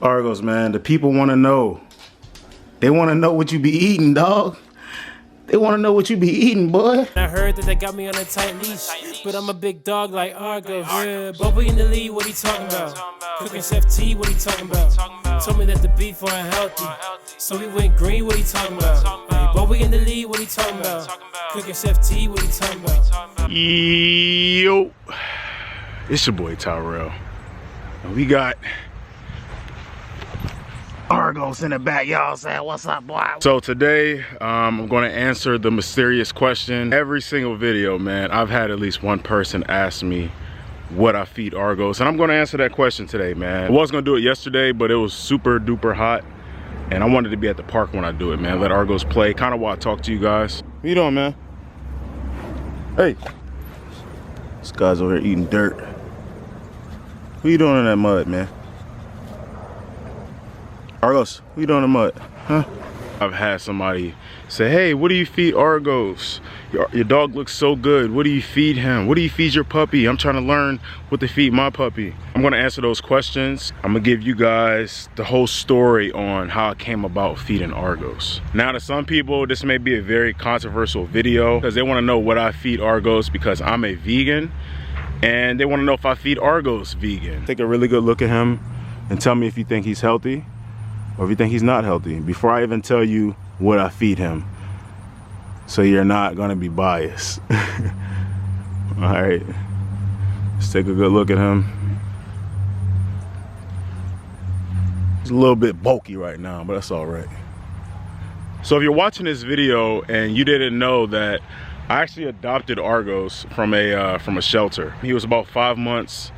Argos, man, the people want to know. They want to know what you be eating, dog. They want to know what you be eating, boy. I heard that they got me on a tight leash, but I'm a big dog like Argos. Yeah, Bubba in the lead, what he talking about? Cooking Chef T, what he talking about? Told me that the beef weren't healthy, so we went green, what he talking about? Hey, Bubba in the lead, what he talking about? Cooking Chef T, what he talking about? Yo, it's your boy Tyrell, and we got Argos in the back, y'all saying, what's up, boy? So today, I'm gonna answer the mysterious question. Every single video, man, I've had at least one person ask me what I feed Argos, and I'm gonna answer that question today, man. I was gonna do it yesterday, but it was super duper hot, and I wanted to be at the park when I do it, man. Let Argos play, kind of while I talk to you guys. What you doing, man? Hey. This guy's over here eating dirt. What you doing in that mud, man? Argos, what you doing in the mud, huh? I've had somebody say, hey, what do you feed Argos? Your dog looks so good. What do you feed him? What do you feed your puppy? I'm trying to learn what to feed my puppy. I'm gonna answer those questions. I'm gonna give you guys the whole story on how I came about feeding Argos. Now, to some people, this may be a very controversial video because they wanna know what I feed Argos because I'm a vegan, and they wanna know if I feed Argos vegan. Take a really good look at him and tell me if you think he's healthy or if you think he's not healthy before I even tell you what I feed him, so you're not gonna be biased. All right, let's take a good look at him. He's a little bit bulky right now, but that's all right. So if you're watching this video and you didn't know that I actually adopted Argos from a shelter. He was about 5 months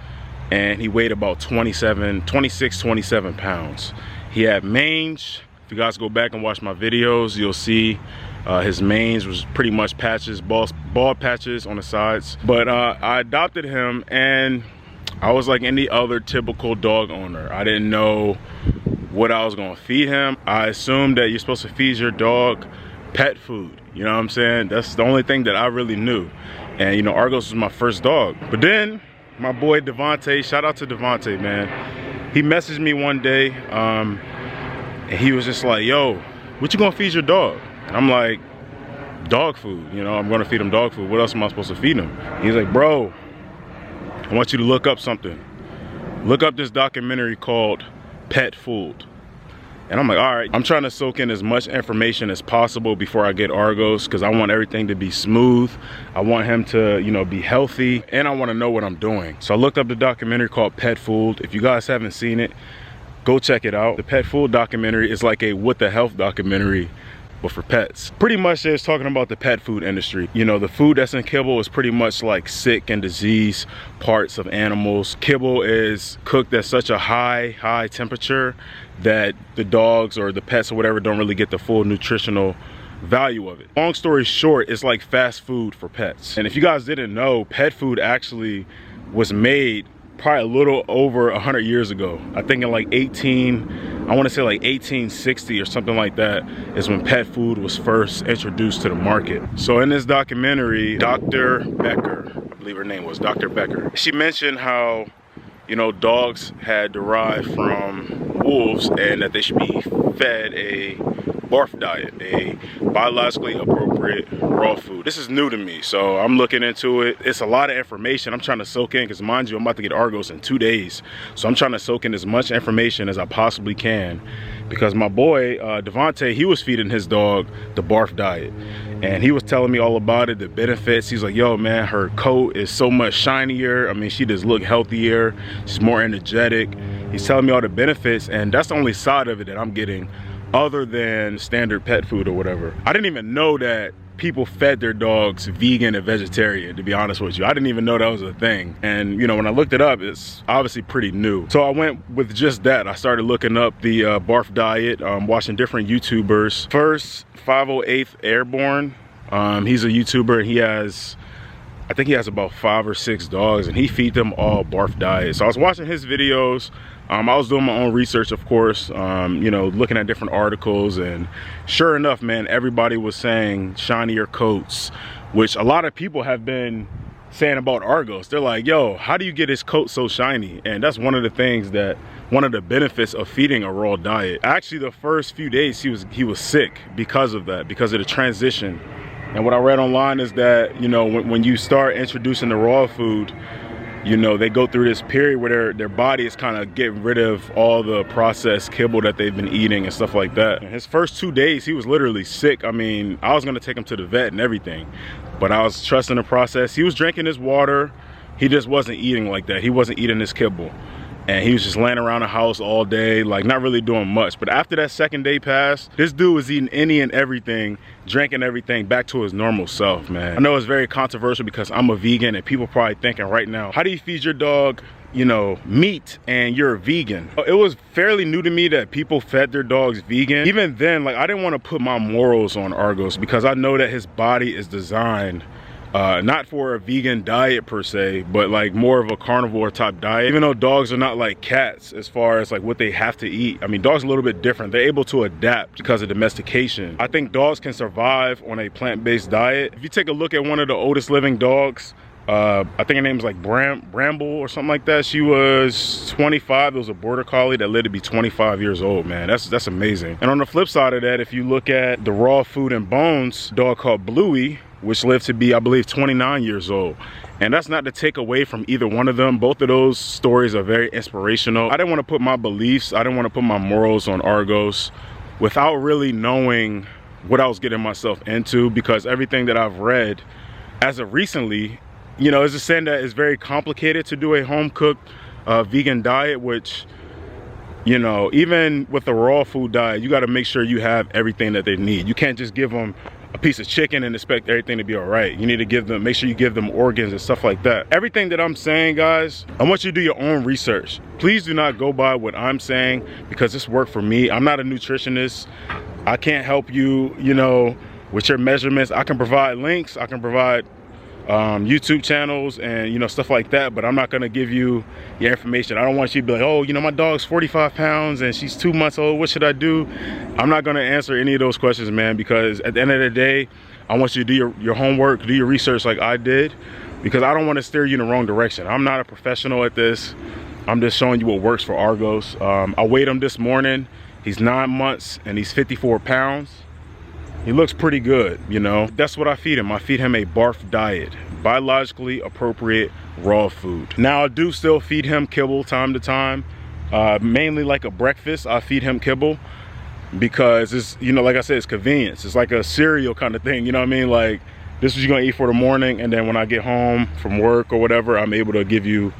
and he weighed about 26, 27 pounds. He had mange. If you guys go back and watch my videos, you'll see his mange was pretty much patches, bald patches on the sides. But I adopted him, and I was like any other typical dog owner. I didn't know what I was gonna feed him. I assumed that you're supposed to feed your dog pet food. You know what I'm saying? That's the only thing that I really knew. And you know, Argos was my first dog. But then my boy Devontae, shout out to Devontae, man. He messaged me one day, and he was just like, yo, what you gonna feed your dog? And I'm like, dog food, you know, I'm gonna feed him dog food. What else am I supposed to feed him? He's like, bro, I want you to look up something. Look up this documentary called Pet Food. And I'm like, all right, I'm trying to soak in as much information as possible before I get Argos, because I want everything to be smooth. I want him to, you know, be healthy, and I want to know what I'm doing. So I looked up the documentary called Pet Food. If you guys haven't seen it, go check it out. The Pet Food documentary is like a What the Health documentary, but for pets. Pretty much it's talking about the pet food industry. You know, the food that's in kibble is pretty much like sick and diseased parts of animals. Kibble is cooked at such a high temperature that the dogs or the pets or whatever don't really get the full nutritional value of it. Long story short, it's like fast food for pets. And if you guys didn't know, pet food actually was made probably a little over 100 years ago. I think in like 1860 or something like that is when pet food was first introduced to the market. So in this documentary, Dr. Becker, I believe her name was Dr. Becker, she mentioned how, you know, dogs had derived from wolves and that they should be fed a barf diet, a biologically appropriate raw food. This is new to me, so I'm looking into it. It's a lot of information I'm trying to soak in, because mind you, I'm about to get Argos in 2 days. So I'm trying to soak in as much information as I possibly can, because my boy, Devontae, he was feeding his dog the barf diet. And he was telling me all about it, the benefits. He's like, yo, man, her coat is so much shinier. I mean, she just look healthier. She's more energetic. He's telling me all the benefits, and that's the only side of it that I'm getting, other than standard pet food or whatever. I didn't even know that people fed their dogs vegan and vegetarian, to be honest with you. I didn't even know that was a thing. And you know, when I looked it up, it's obviously pretty new. So I went with just that. I started looking up the barf diet, watching different YouTubers. First, 508th Airborne. He's a YouTuber, and he has, I think he has about 5 or 6 dogs, and he feeds them all barf diet. So I was watching his videos. I was doing my own research, of course, you know, looking at different articles, and sure enough, man, everybody was saying shinier coats, which a lot of people have been saying about Argos. They're like, yo, how do you get his coat so shiny? And that's one of the things that, one of the benefits of feeding a raw diet. Actually, the first few days he was sick because of that, because of the transition. And what I read online is that, you know, when you start introducing the raw food, you know, they go through this period where their body is kind of getting rid of all the processed kibble that they've been eating and stuff like that. And his first 2 days, he was literally sick. I mean, I was gonna take him to the vet and everything, but I was trusting the process. He was drinking his water. He just wasn't eating like that. He wasn't eating his kibble. And he was just laying around the house all day, like not really doing much. But after that second day passed, this dude was eating any and everything, drinking everything, back to his normal self, man. I know it's very controversial because I'm a vegan and people probably thinking right now, how do you feed your dog, you know, meat and you're a vegan? It was fairly new to me that people fed their dogs vegan. Even then, like, I didn't want to put my morals on Argos because I know that his body is designed not for a vegan diet per se, but like more of a carnivore type diet. Even though dogs are not like cats as far as like what they have to eat. I mean, dogs are a little bit different. They're able to adapt because of domestication. I think dogs can survive on a plant-based diet. If you take a look at one of the oldest living dogs, I think her name is like Bramble or something like that. She was 25. It was a border collie that lived to be 25 years old, man. That's amazing. And on the flip side of that, if you look at the raw food and bones dog called Bluey, which lived to be, I believe, 29 years old. And that's not to take away from either one of them. Both of those stories are very inspirational. I didn't want to put my beliefs, I didn't want to put my morals on Argos without really knowing what I was getting myself into, because everything that I've read as of recently, you know, is just saying that it's very complicated to do a home-cooked vegan diet, which, you know, even with the raw food diet, you got to make sure you have everything that they need. You can't just give them a piece of chicken and expect everything to be all right. You need to give them, make sure you give them organs and stuff like that. Everything that I'm saying, guys, I want you to do your own research. Please do not go by what I'm saying because this worked for me. I'm not a nutritionist. I can't help you, you know, with your measurements. I can provide links, I can provide YouTube channels and, you know, stuff like that, but I'm not gonna give you your information. I don't want you to be like, oh, you know, my dog's 45 pounds and she's 2 months old, what should I do? I'm not gonna answer any of those questions, man, because at the end of the day, I want you to do your homework, do your research like I did, because I don't want to steer you in the wrong direction. I'm not a professional at this. I'm just showing you what works for Argos. I weighed him this morning. He's 9 months and he's 54 pounds. He looks pretty good, you know. That's what I feed him. I feed him a barf diet, biologically appropriate raw food. Now I do still feed him kibble time to time, mainly like a breakfast. I feed him kibble because it's, you know, like I said, it's convenience. It's like a cereal kind of thing, you know what I mean? Like, this is what you're gonna eat for the morning, and then when I get home from work or whatever, I'm able to give you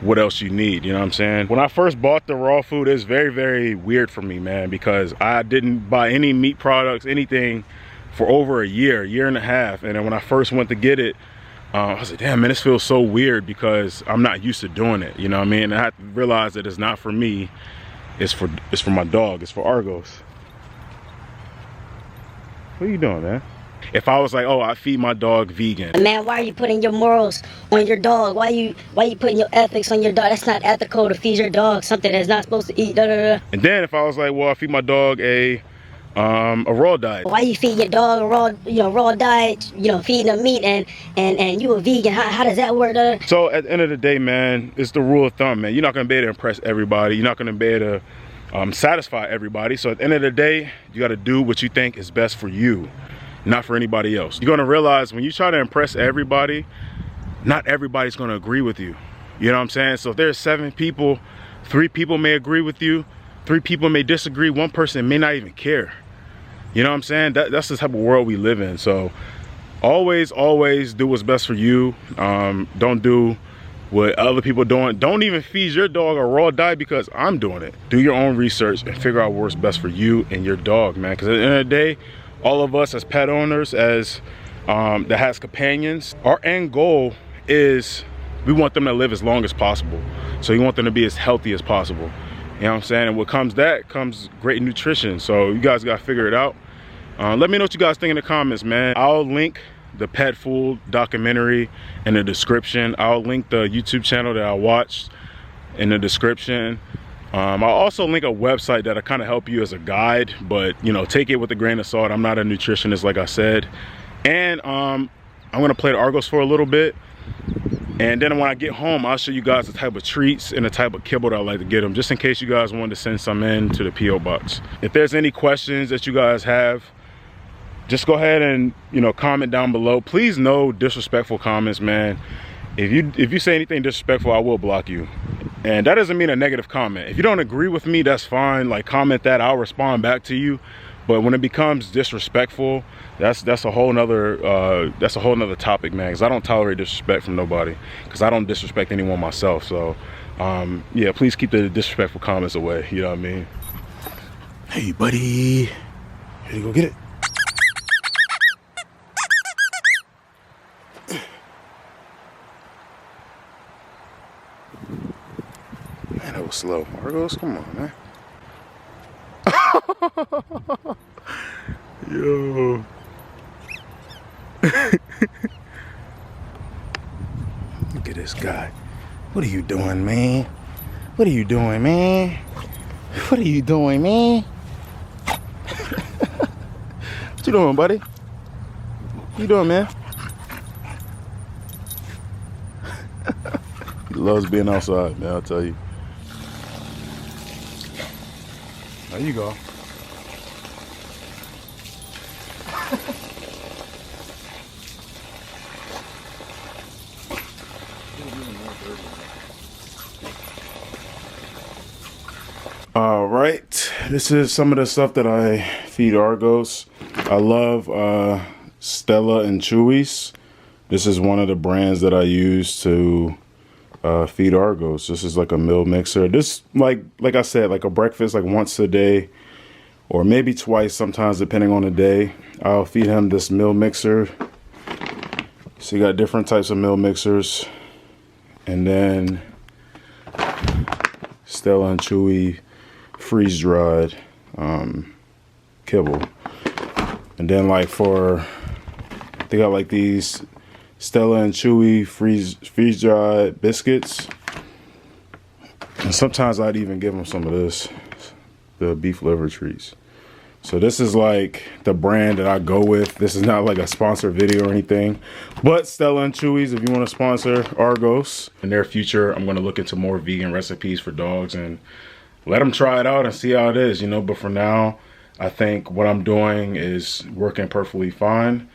what else you need, you know what I'm saying? When I first bought the raw food, it's very, very weird for me, man, because I didn't buy any meat products, anything for over a year and a half. And then when I first went to get it, I was like, damn, man, this feels so weird because I'm not used to doing it, you know what I mean? And I had to realize that it's not for me, it's for my dog, it's for Argos. What are you doing, man? If I was like, oh, I feed my dog vegan. Man, why are you putting your morals on your dog? Why you putting your ethics on your dog? That's not ethical to feed your dog something that's not supposed to eat. Da, da, da. And then if I was like, well, I feed my dog a raw diet. Why you feed your dog a raw diet, you know, feeding them meat and you a vegan? How does that work? Da, da? So at the end of the day, man, it's the rule of thumb, man. You're not gonna be able to impress everybody. You're not gonna be able to satisfy everybody. So at the end of the day, you gotta do what you think is best for you, not for anybody else. You're gonna realize when you try to impress everybody, not everybody's gonna agree with you. You know what I'm saying? So if there's 7 people, 3 people may agree with you, 3 people may disagree, 1 person may not even care. You know what I'm saying? That's the type of world we live in. So always do what's best for you. Don't do what other people doing. Don't even feed your dog a raw diet because I'm doing it. Do your own research and figure out what's best for you and your dog, man. Because at the end of the day, all of us as pet owners, as that has companions, our end goal is we want them to live as long as possible. So you want them to be as healthy as possible. You know what I'm saying? And what comes great nutrition. So you guys gotta figure it out. Let me know what you guys think in the comments, man. I'll link the pet food documentary in the description. I'll link the YouTube channel that I watched in the description. I'll also link a website that'll kind of help you as a guide, but you know, take it with a grain of salt. I'm not a nutritionist, like I said. And I'm gonna play the Argos for a little bit. And then when I get home, I'll show you guys the type of treats and the type of kibble that I like to get them, just in case you guys wanted to send some in to the P.O. box. If there's any questions that you guys have, just go ahead and, you know, comment down below. Please, no disrespectful comments, man. If you say anything disrespectful, I will block you. And that doesn't mean a negative comment. If you don't agree with me, that's fine. Like, comment that, I'll respond back to you. But when it becomes disrespectful, that's a whole nother topic, man. Because I don't tolerate disrespect from nobody. Because I don't disrespect anyone myself. So, yeah, please keep the disrespectful comments away. You know what I mean? Hey, buddy. Here you go get it. Man, that was slow. Argos, come on, man. Yo. Look at this guy. What are you doing, man? What are you doing, man? What are you doing, man? What you doing, buddy? What you doing, man? He loves being outside, man, I'll tell you. There you go. All right, this is some of the stuff that I feed Argos. I love Stella and Chewy's. This is one of the brands that I use to feed Argos. This is like a meal mixer. This, like I said, like a breakfast, like once a day or maybe twice sometimes, depending on the day. I'll feed him this meal mixer. So you got different types of meal mixers. And then Stella and Chewy freeze-dried kibble. And then like they got like these Stella and Chewy freeze-dried biscuits. And sometimes I'd even give them some of this, the beef liver treats. So this is like the brand that I go with. This is not like a sponsored video or anything. But Stella and Chewy's, if you want to sponsor Argos. In their future, I'm going to look into more vegan recipes for dogs and let them try it out and see how it is, you know. But for now, I think what I'm doing is working perfectly fine.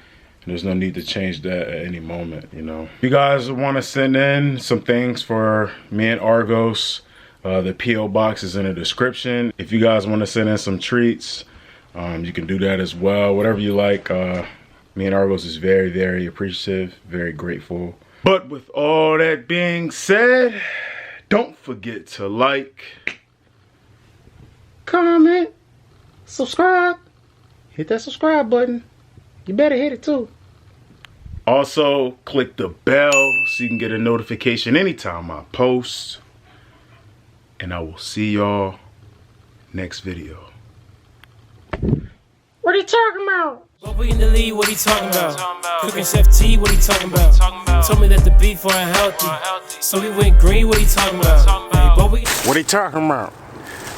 There's no need to change that at any moment, you know. If you guys want to send in some things for me and Argos, the P.O. box is in the description. If you guys want to send in some treats, you can do that as well. Whatever you like. Me and Argos is very, very appreciative, very grateful. But with all that being said, don't forget to like, comment, subscribe. Hit that subscribe button. You better hit it too. Also, click the bell so you can get a notification anytime I post. And I will see y'all next video. What are you talking about? Bubba in the lead, what he talking about? Cooking Chef T, what he talking about? Told me that the beef weren't healthy, so we went green, what he talking about? Hey, Bubba. What are you talking about?